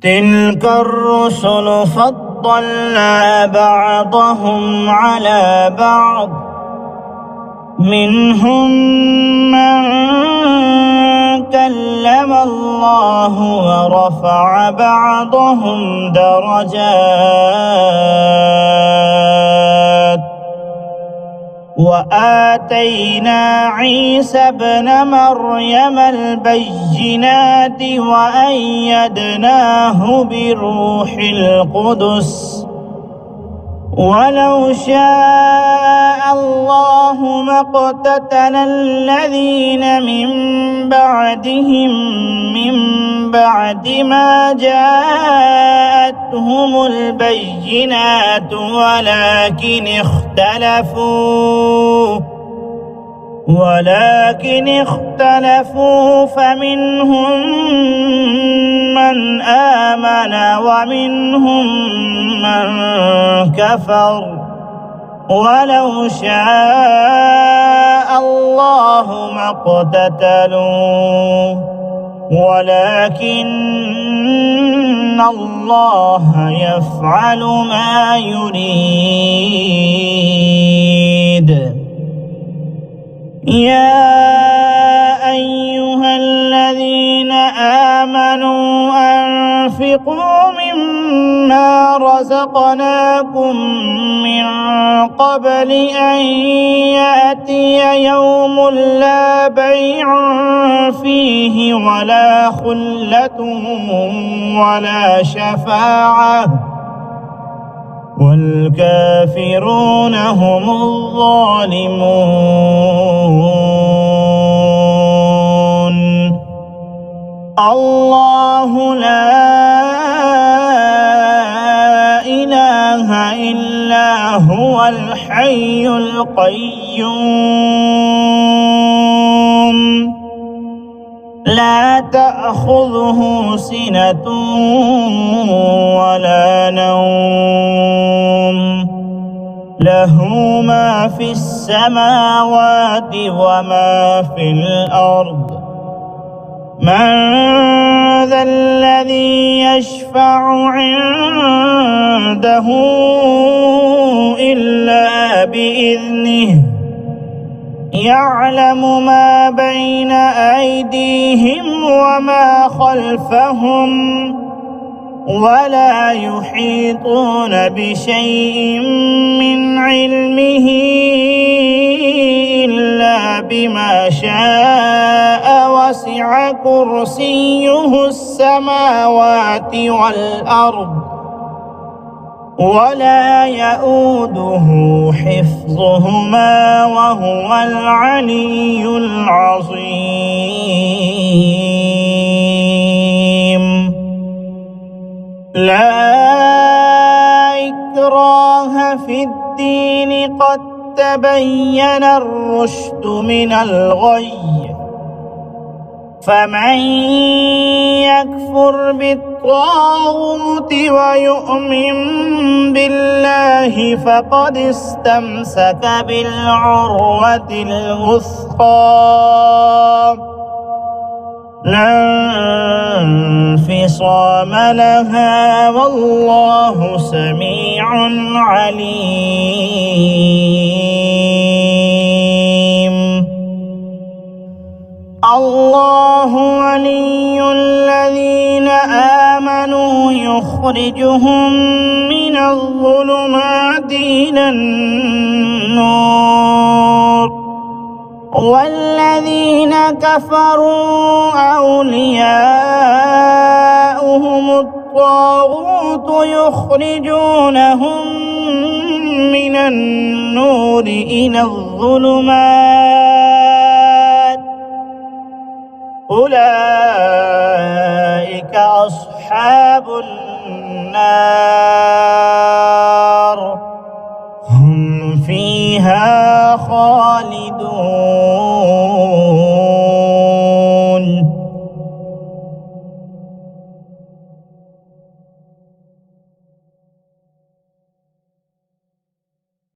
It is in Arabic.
تلك الرسل فضلنا بعضهم على بعض منهم من كلم الله ورفع بعضهم درجات وآتينا عيسى ابن مريم البينات وأيدناه بروح القدس ولو شاء الله ما اقتتل الذين من بعدهم من بعد ما جاءتهم البينات ولكن اختلفوا فمنهم من آمن ومنهم من كفر ولو شاء الله ما اقتتلوا ولكن الله يفعل ما يريد. يا أيها الذين آمنوا أنفقوا مما رزقناكم من قبل أن يأتي يوم لا بيع فيه ولا خلة ولا شفاعة والكافرون هم الظالمون. الله لا إله إلا هو الحي القيوم لا تأخذه سنة ولا نوم له ما في السماوات وما في الأرض من ذا الذي يشفع عنده إلا بإذنه يعلم ما بين أيديهم وما خلفهم ولا يحيطون بشيء من علمه إلا بما شاء وسع كرسيه السماوات والأرض ولا يؤوده حفظهما وهو العلي العظيم. لا إكراه في الدين قد تبين الرشد من الغي فمن يكفر بالطاغوت ويؤمن بالله فقد استمسك بالعروة الوثقى لا انفصام لها والله سميع عليم. الله ولي الذين آمنوا يخرجهم من الظلمات إلى النور والذين كفروا أولياؤهم الطاغوت يخرجونهم من النور إلى الظلمات أولئك أصحاب النار